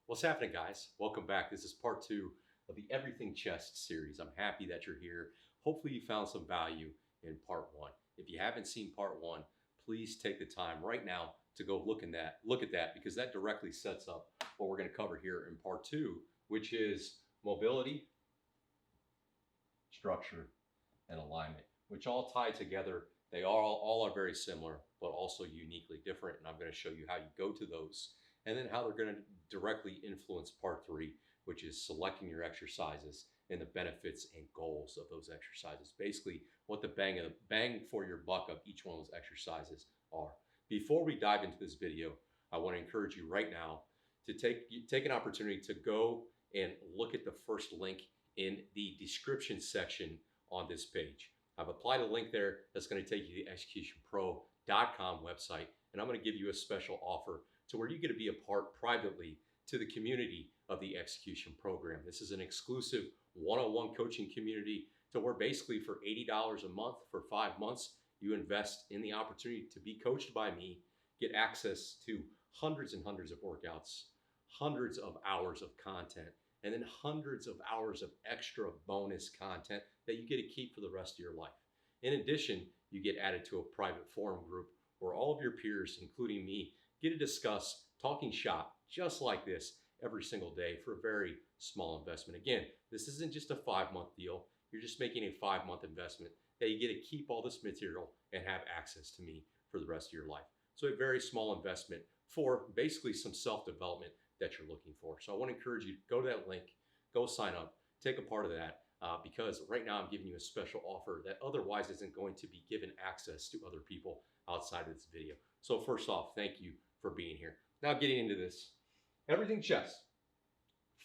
What's happening, guys? Welcome back. This is part two of the Everything Chest series. I'm happy that you're here. Hopefully, you found some value in part one. If you haven't seen part one, please take the time right now to go look at that because that directly sets up what we're going to cover here in part two, which is mobility, structure, and alignment, which all tie together. They all are very similar, but also uniquely different. And I'm going to show you how you go to those and then how they're going to directly influence part three, which is selecting your exercises and the benefits and goals of those exercises. Basically, what the bang for your buck of each one of those exercises are. Before we dive into this video, I want to encourage you right now to take an opportunity to go and look at the first link in the description section on this page. I've applied a link there that's going to take you to the executionpro.com website, and I'm going to give you a special offer to where you get to be a part privately to the community of the execution program. This is an exclusive one-on-one coaching community to where basically for $80 a month for 5 months, you invest in the opportunity to be coached by me, get access to hundreds and hundreds of workouts, hundreds of hours of content, and then hundreds of hours of extra bonus content that you get to keep for the rest of your life. In addition, you get added to a private forum group where all of your peers, including me, get to discuss talking shop just like this every single day for a very small investment. Again, this isn't just a 5-month deal. You're just making a 5-month investment that you get to keep all this material and have access to me for the rest of your life. So a very small investment for basically some self-development that you're looking for. So I want to encourage you to go to that link, go sign up, take a part of that because right now I'm giving you a special offer that otherwise isn't going to be given access to other people outside of this video. So first off, thank you for being here. Now getting into this, everything chest.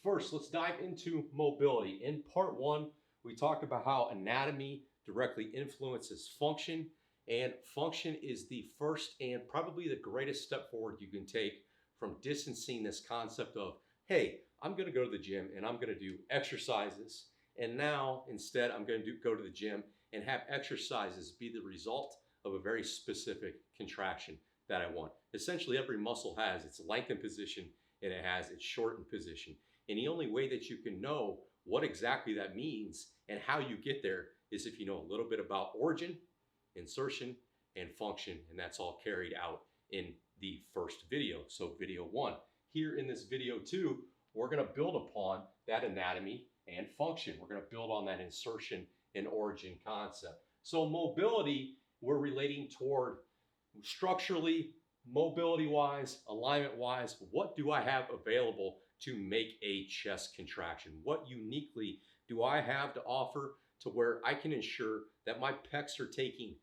First, let's dive into mobility. In part one, we talked about how anatomy directly influences function, and function is the first and probably the greatest step forward you can take from distancing this concept of, hey, I'm going to go to the gym and I'm going to do exercises. And now instead, I'm going to go to the gym and have exercises be the result of a very specific contraction that I want. Essentially, every muscle has its lengthened position and it has its shortened position. And the only way that you can know what exactly that means and how you get there is if you know a little bit about origin, insertion, and function. And that's all carried out in the first video. So video one. Here in this video two, we're going to build upon that anatomy and function. We're going to build on that insertion and origin concept. So mobility, we're relating toward structurally, mobility-wise, alignment-wise, what do I have available to make a chest contraction? What uniquely do I have to offer to where I can ensure that my pecs are taking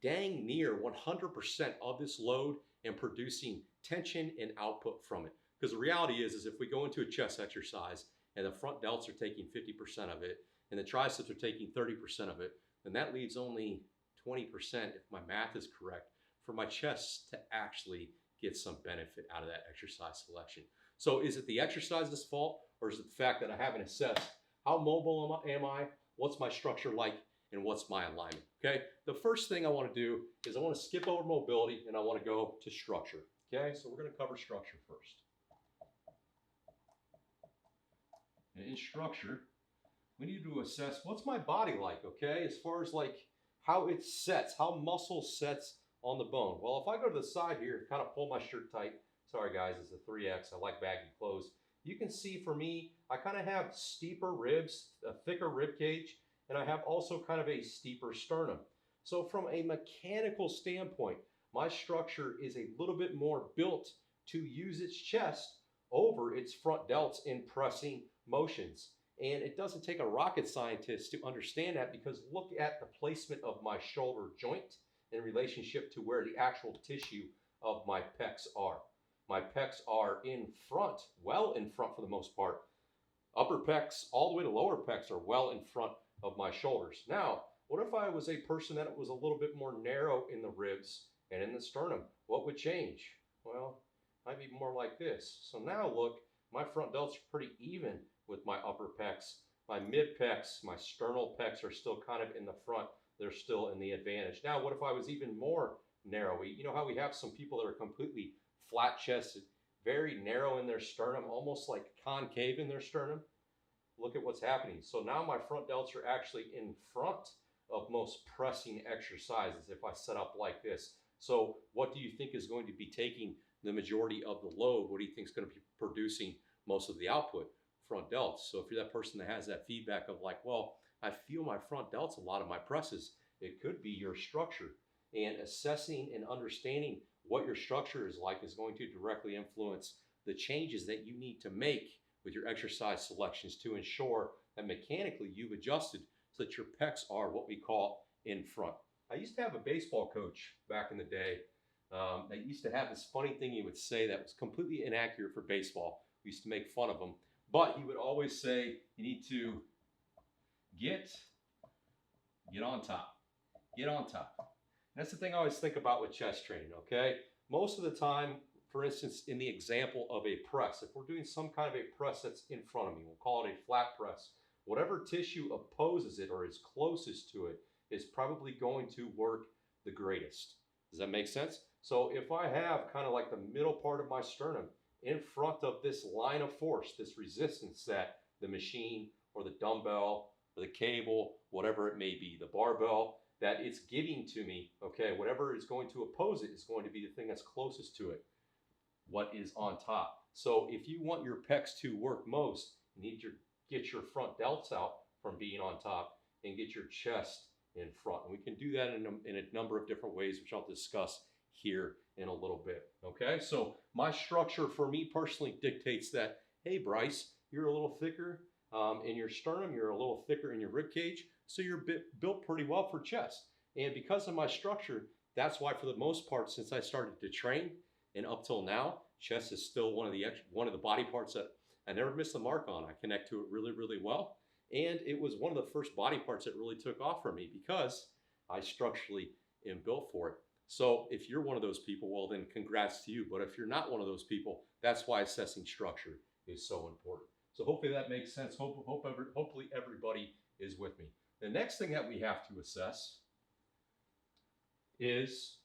dang near 100% of this load and producing tension and output from it? Because the reality is if we go into a chest exercise and the front delts are taking 50% of it and the triceps are taking 30% of it, then that leaves only 20%, if my math is correct, for my chest to actually get some benefit out of that exercise selection. So is it the exercise's fault, or is it the fact that I haven't assessed how mobile am I, what's my structure like, and what's my alignment? Okay, the first thing I want to do is I want to skip over mobility and I want to go to structure. Okay, so we're going to cover structure first. And in structure, we need to assess what's my body like, okay, as far as like how it sets, how muscle sets on the bone. Well, if I go to the side here, kind of pull my shirt tight. Sorry guys, it's a 3X. I like baggy clothes. You can see for me, I kind of have steeper ribs, a thicker rib cage, and I have also kind of a steeper sternum. So from a mechanical standpoint, my structure is a little bit more built to use its chest over its front delts in pressing motions. And it doesn't take a rocket scientist to understand that, because look at the placement of my shoulder joint in relationship to where the actual tissue of my pecs are. My pecs are in front, well in front for the most part. Upper pecs all the way to lower pecs are well in front of my shoulders. Now, what if I was a person that was a little bit more narrow in the ribs and in the sternum? What would change? Well, might be more like this. So now look, my front delts are pretty even with my upper pecs. My mid pecs, my sternal pecs are still kind of in the front. They're still in the advantage. Now, what if I was even more narrow? You know how we have some people that are completely flat chested, very narrow in their sternum, almost like concave in their sternum, look at what's happening. So now my front delts are actually in front of most pressing exercises if I set up like this. So what do you think is going to be taking the majority of the load? What do you think is going to be producing most of the output? Front delts. So if you're that person that has that feedback of like, well, I feel my front delts a lot of my presses, it could be your structure. And assessing and understanding what your structure is like is going to directly influence the changes that you need to make with your exercise selections to ensure that mechanically you've adjusted so that your pecs are what we call in front. I used to have a baseball coach back in the day that used to have this funny thing he would say that was completely inaccurate for baseball. We used to make fun of him, but he would always say, you need to get on top, get on top. And that's the thing I always think about with chest training, okay? Most of the time, for instance, in the example of a press, if we're doing some kind of a press that's in front of me, we'll call it a flat press, whatever tissue opposes it or is closest to it is probably going to work the greatest. Does that make sense? So if I have kind of like the middle part of my sternum in front of this line of force, this resistance that the machine or the dumbbell or the cable, whatever it may be, the barbell, that it's giving to me, okay, whatever is going to oppose it is going to be the thing that's closest to it. What is on top? So if you want your pecs to work most, you need to get your front delts out from being on top and get your chest in front. And we can do that in a number of different ways, which I'll discuss here in a little bit. Okay, so my structure for me personally dictates that, hey, Bryce, you're a little thicker in your sternum, you're a little thicker in your rib cage, so you're built pretty well for chest. And because of my structure, that's why for the most part, since I started to train and up till now, chest is still one of the body parts that I never miss the mark on. I connect to it really, really well. And it was one of the first body parts that really took off for me because I structurally am built for it. So if you're one of those people, well then congrats to you. But if you're not one of those people, that's why assessing structure is so important. So hopefully that makes sense. Hopefully everybody is with me. The next thing that we have to assess is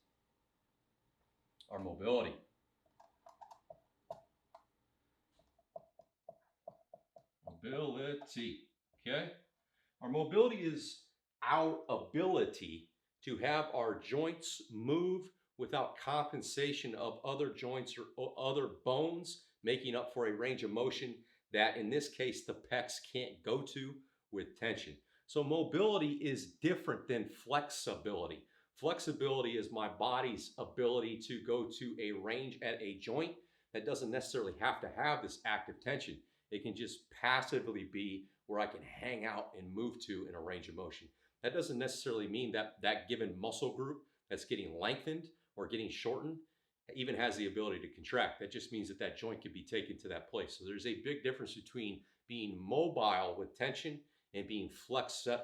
our mobility. Mobility, okay? Our mobility is our ability to have our joints move without compensation of other joints or other bones, making up for a range of motion that in this case the pecs can't go to with tension. So mobility is different than flexibility. Flexibility is my body's ability to go to a range at a joint that doesn't necessarily have to have this active tension. It can just passively be where I can hang out and move to in a range of motion. That doesn't necessarily mean that that given muscle group that's getting lengthened or getting shortened even has the ability to contract. That just means that that joint can be taken to that place. So there's a big difference between being mobile with tension and being flexible,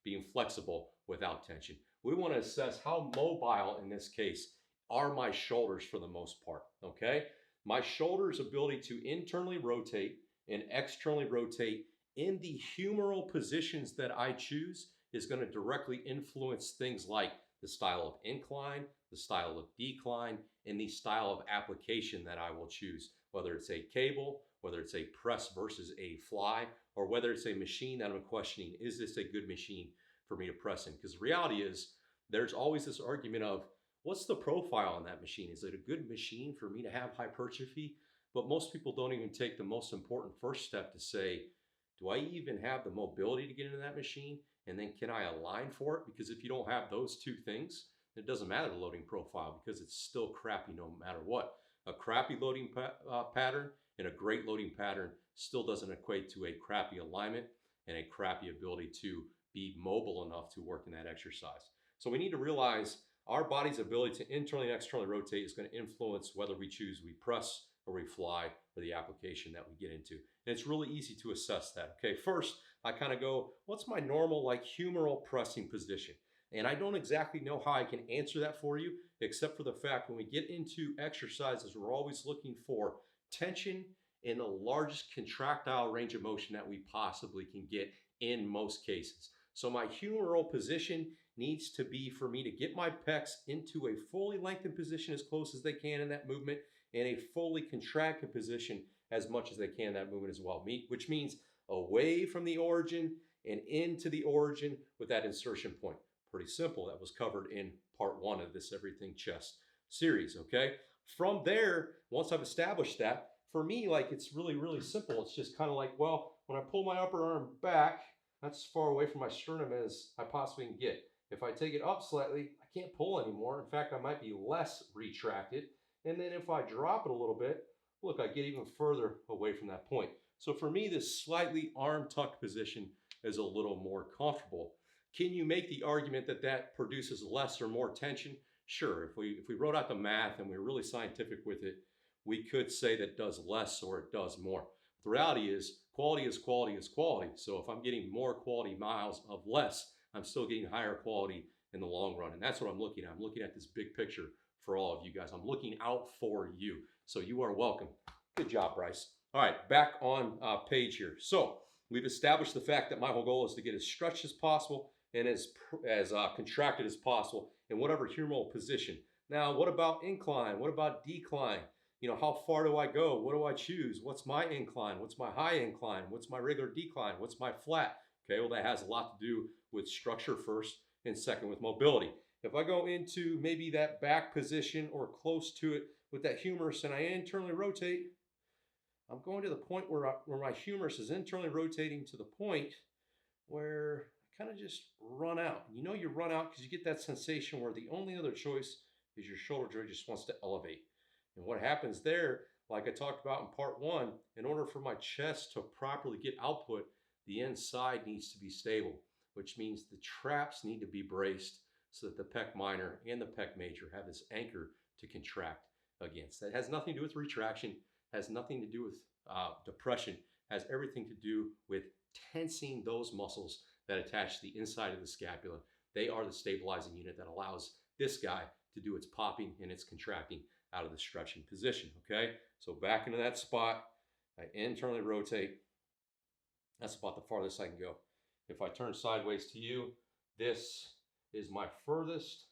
being flexible without tension. We want to assess how mobile in this case are my shoulders for the most part, okay? My shoulder's ability to internally rotate and externally rotate in the humeral positions that I choose is going to directly influence things like the style of incline, the style of decline, and the style of application that I will choose, whether it's a cable, whether it's a press versus a fly, or whether it's a machine that I'm questioning, is this a good machine for me to press in? Because the reality is there's always this argument of, what's the profile on that machine? Is it a good machine for me to have hypertrophy? But most people don't even take the most important first step to say, do I even have the mobility to get into that machine? And then can I align for it? Because if you don't have those two things, it doesn't matter the loading profile because it's still crappy no matter what. A crappy loading pattern and a great loading pattern still doesn't equate to a crappy alignment and a crappy ability to be mobile enough to work in that exercise. So we need to realize our body's ability to internally and externally rotate is going to influence whether we press or we fly or the application that we get into. And it's really easy to assess that. Okay, first I kind of go, what's my normal like humeral pressing position? And I don't exactly know how I can answer that for you, except for the fact when we get into exercises, we're always looking for tension in the largest contractile range of motion that we possibly can get in most cases. So my humeral position needs to be for me to get my pecs into a fully lengthened position as close as they can in that movement in a fully contracted position as much as they can that movement as well, which means away from the origin and into the origin with that insertion point. Pretty simple. That was covered in part 1 of this Everything Chest series, okay? From there, once I've established that, for me, like, it's really, really simple. It's just kind of like, well, when I pull my upper arm back, that's as far away from my sternum as I possibly can get. If I take it up slightly, I can't pull anymore. In fact, I might be less retracted. And then if I drop it a little bit, look, I get even further away from that point. So for me, this slightly arm tucked position is a little more comfortable. Can you make the argument that that produces less or more tension? Sure, if we wrote out the math and we were really scientific with it, we could say that it does less or it does more. The reality is quality is quality is quality. So if I'm getting more quality miles of less, I'm still getting higher quality in the long run. And that's what I'm looking at. I'm looking at this big picture for all of you guys. I'm looking out for you. So you are welcome. Good job, Bryce. All right, back on page here. So we've established the fact that my whole goal is to get as stretched as possible and as contracted as possible in whatever humeral position. Now, what about incline? What about decline? You know, how far do I go? What do I choose? What's my incline? What's my high incline? What's my regular decline? What's my flat? Okay, well, that has a lot to do with structure first and second with mobility. If I go into maybe that back position or close to it with that humerus and I internally rotate, I'm going to the point where my humerus is internally rotating to the point where I kind of just run out. You know you run out because you get that sensation where the only other choice is your shoulder joint just wants to elevate. And what happens there, like I talked about in part 1, in order for my chest to properly get output, the inside needs to be stable, which means the traps need to be braced so that the pec minor and the pec major have this anchor to contract against. That has nothing to do with retraction, has nothing to do with depression, has everything to do with tensing those muscles that attach to the inside of the scapula. They are the stabilizing unit that allows this guy to do its popping and its contracting out of the stretching position, okay? So back into that spot, I internally rotate. That's about the farthest I can go. If I turn sideways to you, this is my furthest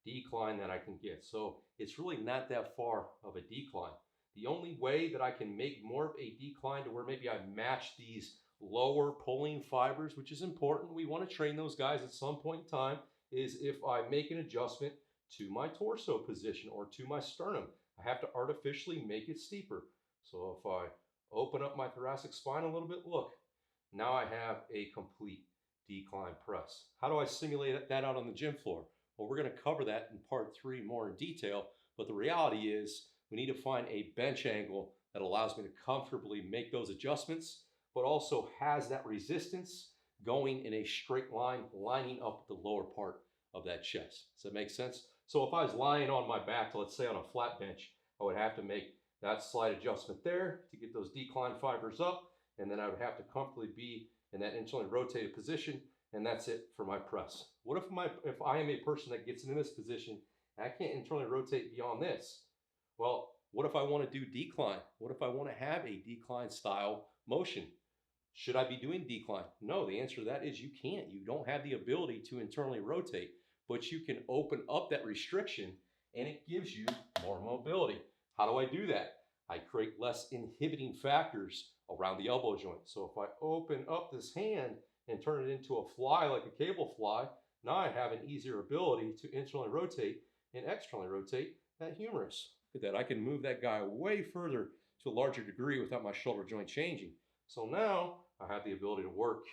decline that I can get. So it's really not that far of a decline. The only way that I can make more of a decline to where maybe I match these lower pulling fibers, which is important, we want to train those guys at some point in time, is if I make an adjustment to my torso position or to my sternum. I have to artificially make it steeper. So if I open up my thoracic spine a little bit, look, now I have a complete decline press. How do I simulate that out on the gym floor? Well, we're going to cover that in part 3 more in detail, but the reality is we need to find a bench angle that allows me to comfortably make those adjustments, but also has that resistance going in a straight line, lining up the lower part of that chest. Does that make sense? So if I was lying on my back, let's say on a flat bench, I would have to make that slight adjustment there to get those decline fibers up, and then I would have to comfortably be in that internally rotated position, and that's it for my press. What if I am a person that gets into this position and I can't internally rotate beyond this? Well, what if I want to do decline? What if I want to have a decline style motion? Should I be doing decline? No, the answer to that is you can't. You don't have the ability to internally rotate, but you can open up that restriction and it gives you more mobility. How do I do that? I create less inhibiting factors around the elbow joint. So if I open up this hand and turn it into a fly like a cable fly, now I have an easier ability to internally rotate and externally rotate that humerus. Look at that. I can move that guy way further to a larger degree without my shoulder joint changing. So now I have the ability to work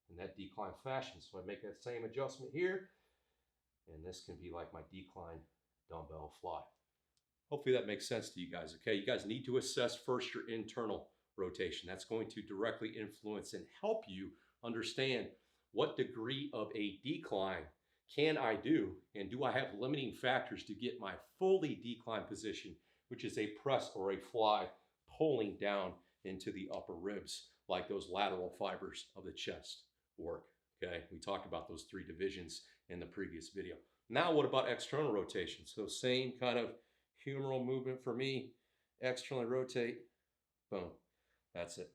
in that decline fashion. So I make that same adjustment here, and this can be like my decline dumbbell fly. Hopefully that makes sense to you guys, okay? You guys need to assess first your internal rotation. That's going to directly influence and help you understand what degree of a decline can I do, and do I have limiting factors to get my fully decline position, which is a press or a fly pulling down into the upper ribs like those lateral fibers of the chest work, okay? We talked about those 3 divisions in the previous video. Now what about external rotation? So same kind of humeral movement for me, externally rotate, boom, that's it.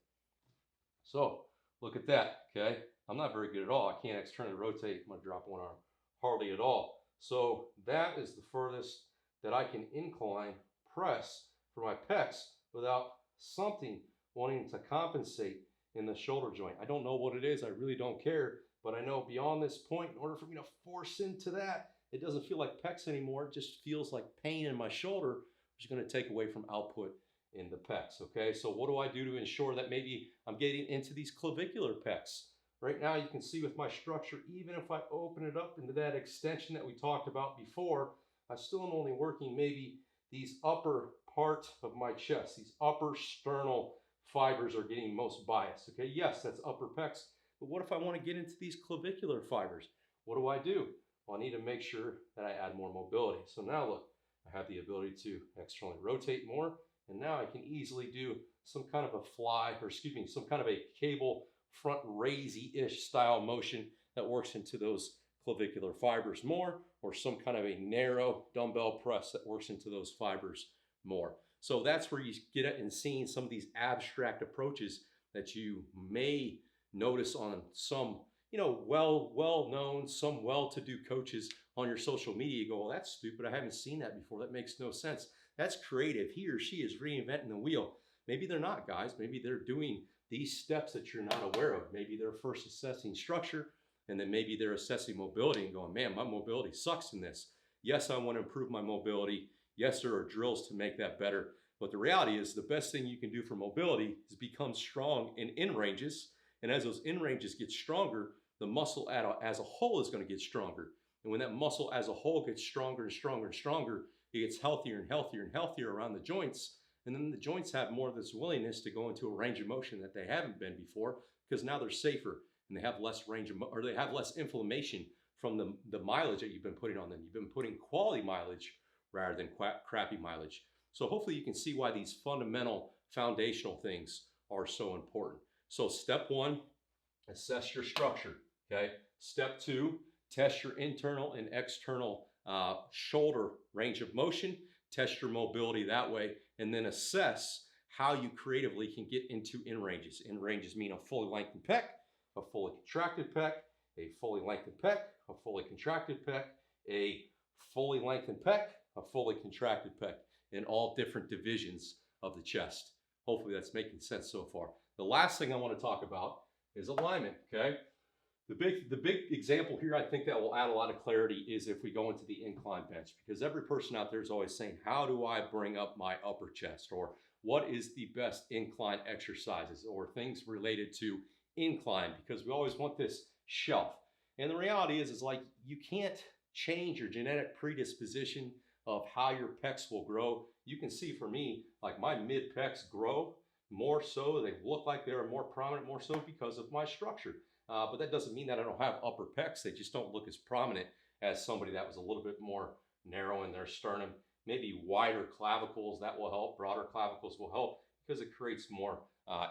So look at that, okay? I'm not very good at all. I can't externally rotate. I'm gonna drop one arm, hardly at all. So that is the furthest that I can incline press for my pecs without something wanting to compensate in the shoulder joint. I don't know what it is. I really don't care. But I know beyond this point, in order for me to force into that, it doesn't feel like pecs anymore. It just feels like pain in my shoulder, which is going to take away from output in the pecs. Okay, so what do I do to ensure that maybe I'm getting into these clavicular pecs? Right now you can see with my structure, even if I open it up into that extension that we talked about before, I still am only working maybe these upper part of my chest. These upper sternal fibers are getting most biased. Okay, yes, that's upper pecs. But what if I want to get into these clavicular fibers? What do? Well, I need to make sure that I add more mobility. So now look, I have the ability to externally rotate more, and now I can easily do some kind of a some kind of a cable front raisey-ish style motion that works into those clavicular fibers more, or some kind of a narrow dumbbell press that works into those fibers more. So that's where you get at in seeing some of these abstract approaches that you may notice on some, well-known, some well-to-do coaches on your social media. You go, well, that's stupid. I haven't seen that before. That makes no sense. That's creative. He or she is reinventing the wheel. Maybe they're not, guys. Maybe they're doing these steps that you're not aware of. Maybe they're first assessing structure, and then maybe they're assessing mobility and going, man, my mobility sucks in this. Yes, I want to improve my mobility. Yes, there are drills to make that better. But the reality is the best thing you can do for mobility is become strong in ranges. And as those in ranges get stronger, the muscle as a whole is going to get stronger. And when that muscle as a whole gets stronger and stronger and stronger, it gets healthier and healthier and healthier around the joints. And then the joints have more of this willingness to go into a range of motion that they haven't been before, because now they're safer and they have less range of, or they have less inflammation from the mileage that you've been putting on them. You've been putting quality mileage rather than crappy mileage. So hopefully you can see why these fundamental foundational things are so important. So step one, assess your structure, okay? Step two, test your internal and external shoulder range of motion, test your mobility that way, and then assess how you creatively can get into in ranges. In ranges mean a fully lengthened pec, a fully contracted pec, a fully lengthened pec, a fully contracted pec, a fully lengthened pec, a fully contracted pec, in all different divisions of the chest. Hopefully that's making sense so far. The last thing I want to talk about is alignment, okay? The big example here, I think that will add a lot of clarity, is if we go into the incline bench, because every person out there is always saying, how do I bring up my upper chest? Or what is the best incline exercises, or things related to incline, because we always want this shelf. And the reality is like, you can't change your genetic predisposition of how your pecs will grow. You can see for me, like my mid pecs grow more so, they look like they're more prominent, more so because of my structure. But that doesn't mean that I don't have upper pecs. They just don't look as prominent as somebody that was a little bit more narrow in their sternum. Maybe wider clavicles, that will help. Broader clavicles will help because it creates more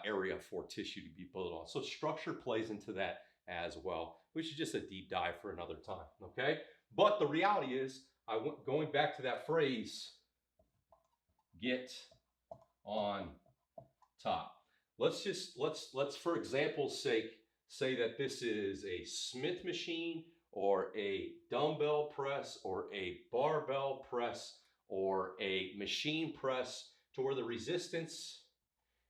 area for tissue to be built on. So structure plays into that as well, which is just a deep dive for another time, okay? But the reality is, going back to that phrase, get on top. Let's for example's sake, say that this is a Smith machine or a dumbbell press or a barbell press or a machine press, to where the resistance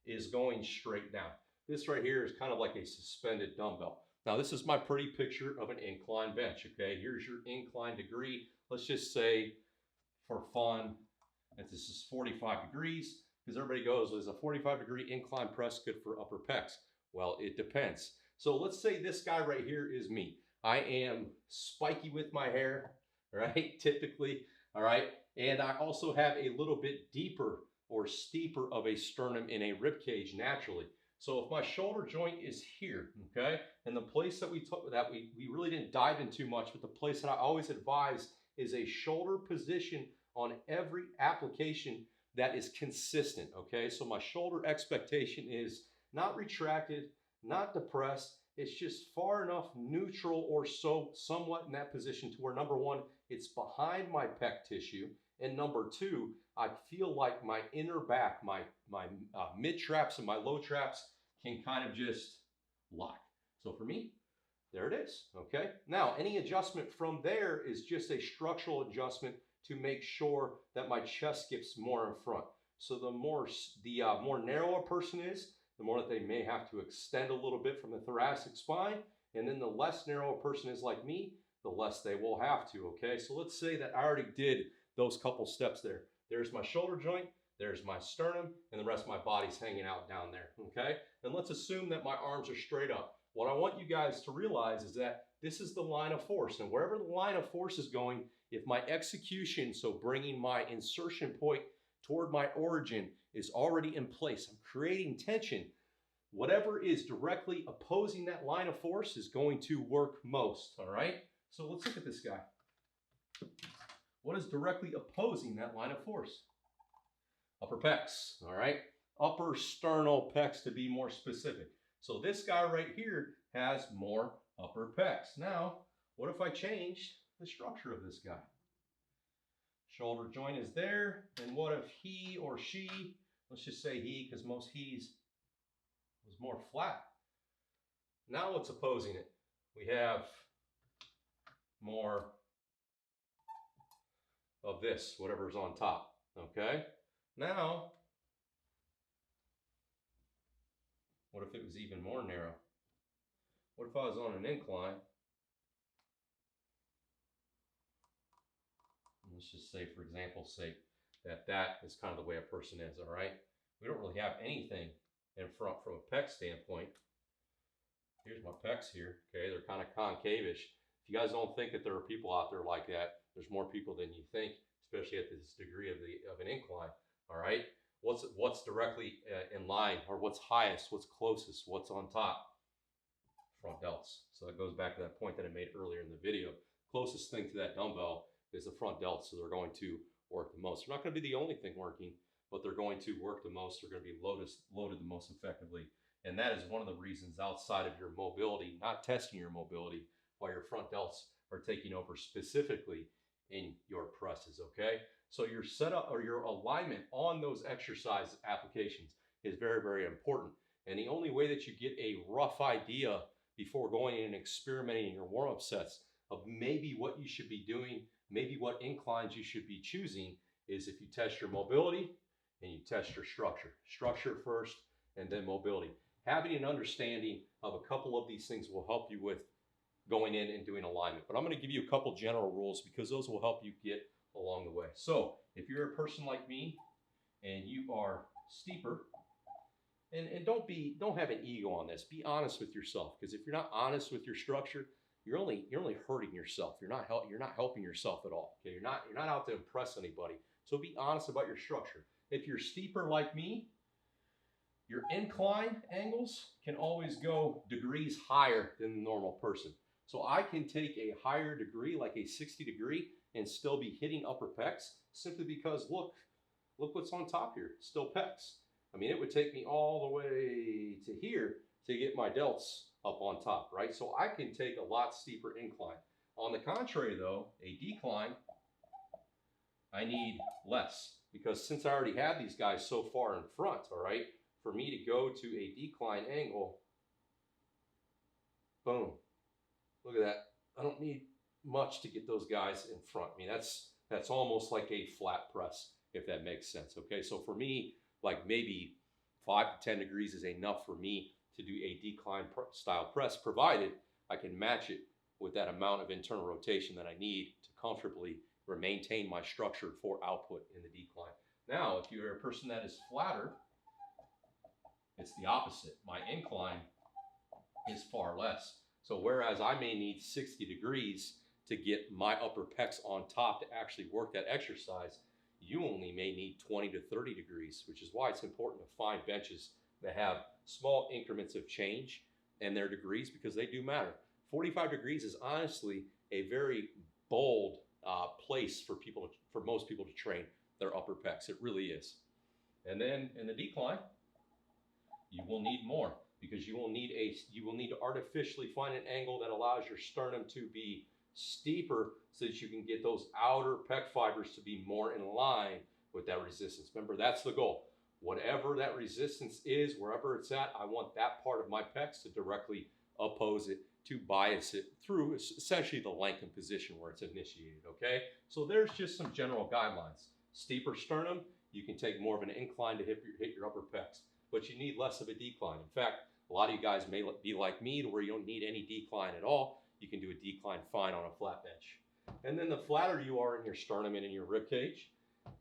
is going straight down. This right here is kind of like a suspended dumbbell. Now this is my pretty picture of an incline bench, okay? Here's your incline degree. Let's just say, for fun, that this is 45 degrees, because everybody goes, is a 45-degree incline press good for upper pecs? Well, it depends. So let's say this guy right here is me. I am spiky with my hair, right? Typically, all right? And I also have a little bit deeper or steeper of a sternum in a rib cage naturally. So if my shoulder joint is here, okay, and the place that we took that we really didn't dive in too much, but the place that I always advise is a shoulder position on every application that is consistent, okay? So my shoulder expectation is not retracted, not depressed. It's just far enough neutral or so somewhat in that position to where, number one, it's behind my pec tissue, and number two, I feel like my inner back, my mid traps and my low traps can kind of just lock. So for me, there it is, okay? Now, any adjustment from there is just a structural adjustment to make sure that my chest gets more in front. So the more narrow a person is, the more that they may have to extend a little bit from the thoracic spine. And then the less narrow a person is like me, the less they will have to, okay? So let's say that I already did those couple steps there. There's my shoulder joint, there's my sternum, and the rest of my body's hanging out down there, okay? And let's assume that my arms are straight up. What I want you guys to realize is that this is the line of force, and wherever the line of force is going, if my execution, so bringing my insertion point toward my origin, is already in place, I'm creating tension, whatever is directly opposing that line of force is going to work most, all right? So let's look at this guy. What is directly opposing that line of force? Upper pecs, all right? Upper sternal pecs to be more specific. So this guy right here has more upper pecs. Now, what if I changed the structure of this guy? Shoulder joint is there, and what if he or she, let's just say he, because most he's was more flat. Now what's opposing it? We have more of this, whatever's on top, okay? Now, what if it was even more narrow? What if I was on an incline? Let's just say, for example's sake, that is kind of the way a person is, all right? We don't really have anything in front from a pec standpoint. Here's my pecs here, okay? They're kind of concave-ish. If you guys don't think that there are people out there like that, there's more people than you think, especially at this degree of an incline, all right? What's directly in line, or what's highest, what's closest, what's on top? Front delts. So that goes back to that point that I made earlier in the video. Closest thing to that dumbbell is the front delts, so they're going to work the most. They're not going to be the only thing working, but they're going to work the most. They're going to be loaded the most effectively. And that is one of the reasons outside of your mobility, not testing your mobility, why your front delts are taking over specifically in your presses, okay? So your setup or your alignment on those exercise applications is very, very important. And the only way that you get a rough idea before going in and experimenting in your warm-up sets of maybe what you should be doing, maybe what inclines you should be choosing, is if you test your mobility and you test your structure. Structure first and then mobility. Having an understanding of a couple of these things will help you with going in and doing alignment. But I'm going to give you a couple general rules because those will help you get along the way. So if you're a person like me and you are steeper, and don't have an ego on this. Be honest with yourself, because if you're not honest with your structure, you're only hurting yourself. You're not helping yourself at all. Okay, you're not out to impress anybody. So be honest about your structure. If you're steeper like me, your incline angles can always go degrees higher than the normal person. So I can take a higher degree, like a 60 degree, and still be hitting upper pecs simply because look what's on top here, still pecs. I mean, it would take me all the way to here to get my delts up on top, right? So I can take a lot steeper incline. On the contrary though, a decline, I need less, because since I already have these guys so far in front, all right, for me to go to a decline angle, boom, look at that. I don't need much to get those guys in front. I mean, that's almost like a flat press, if that makes sense, okay? So for me, like maybe 5 to 10 degrees is enough for me to do a decline style press, provided I can match it with that amount of internal rotation that I need to comfortably maintain my structure for output in the decline. Now, if you're a person that is flatter, it's the opposite. My incline is far less. So whereas I may need 60 degrees to get my upper pecs on top to actually work that exercise, you only may need 20 to 30 degrees, which is why it's important to find benches that have small increments of change and their degrees, because they do matter. 45 degrees is honestly a very bold place for most people to train their upper pecs. It really is. And then in the decline, you will need more, because you will need to artificially find an angle that allows your sternum to be steeper so that you can get those outer pec fibers to be more in line with that resistance. Remember, that's the goal. Whatever that resistance is, wherever it's at, I want that part of my pecs to directly oppose it, to bias it through essentially the lengthened position where it's initiated, okay? So there's just some general guidelines. Steeper sternum, you can take more of an incline to hit your upper pecs, but you need less of a decline. In fact, a lot of you guys may be like me to where you don't need any decline at all. You can do a decline fine on a flat bench. And then the flatter you are in your sternum and in your rib cage,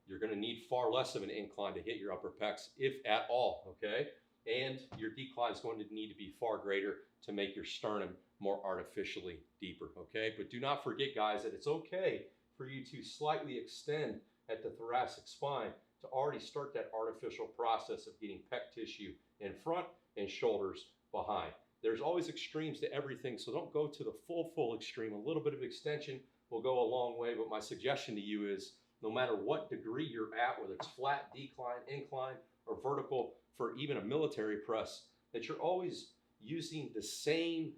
you're going to need far less of an incline to hit your upper pecs, if at all, okay? And your decline is going to need to be far greater to make your sternum more artificially deeper, okay? But do not forget, guys, that it's okay for you to slightly extend at the thoracic spine to already start that artificial process of getting pec tissue in front and shoulders behind. There's always extremes to everything, so don't go to the full extreme. A little bit of extension will go a long way, but my suggestion to you is no matter what degree you're at, whether it's flat, decline, incline, or vertical, for even a military press, that you're always using the same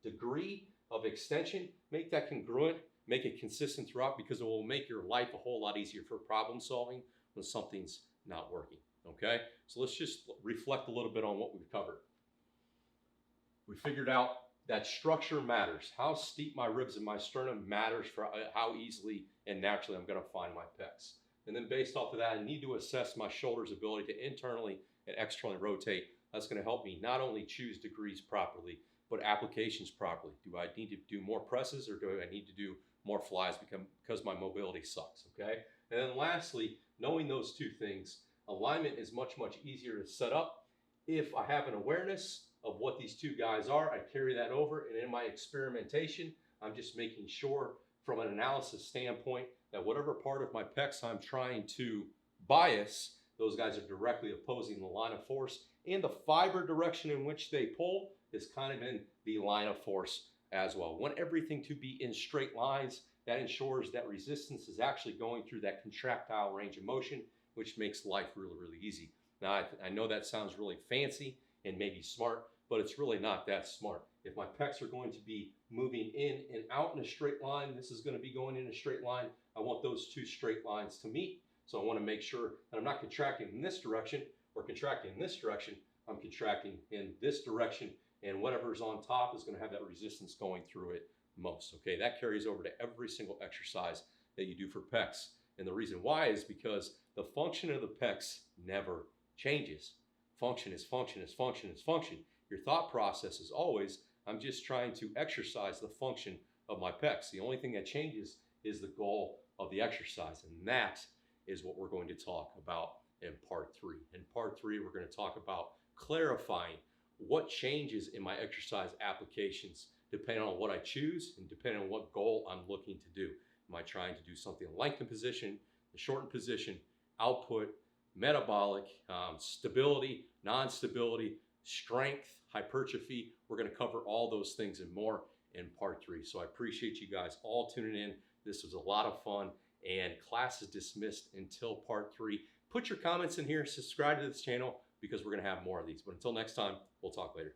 degree of extension. Make that congruent, make it consistent throughout, because it will make your life a whole lot easier for problem solving when something's not working, okay? So let's just reflect a little bit on what we've covered. We figured out that structure matters. How steep my ribs and my sternum matters for how easily and naturally I'm going to find my pecs. And then based off of that, I need to assess my shoulder's ability to internally and externally rotate. That's going to help me not only choose degrees properly, but applications properly. Do I need to do more presses, or do I need to do more flies because my mobility sucks, okay? And then lastly, knowing those two things, alignment is much easier to set up. If I have an awareness of what these two guys are, I carry that over, and in my experimentation, I'm just making sure from an analysis standpoint that whatever part of my pecs I'm trying to bias, those guys are directly opposing the line of force, and the fiber direction in which they pull is kind of in the line of force as well. Want everything to be in straight lines. That ensures that resistance is actually going through that contractile range of motion, which makes life really easy. Now, I know that sounds really fancy and maybe smart, but it's really not that smart. If my pecs are going to be moving in and out in a straight line, this is going to be going in a straight line. I want those two straight lines to meet. So I want to make sure that I'm not contracting in this direction or contracting in this direction. I'm contracting in this direction, and whatever's on top is going to have that resistance going through it most. Okay, that carries over to every single exercise that you do for pecs. And the reason why is because the function of the pecs never changes. Function is function is function is function. Your thought process is always, I'm just trying to exercise the function of my pecs. The only thing that changes is the goal of the exercise, and that is what we're going to talk about in part 3. In part 3, we're going to talk about clarifying what changes in my exercise applications depending on what I choose and depending on what goal I'm looking to do. Am I trying to do something in lengthened position, the shortened position, output, metabolic, stability, non-stability, strength, hypertrophy? We're going to cover all those things and more in part 3. So I appreciate you guys all tuning in. This was a lot of fun, and class is dismissed until part 3. Put your comments in here, subscribe to this channel, because we're going to have more of these. But until next time, we'll talk later.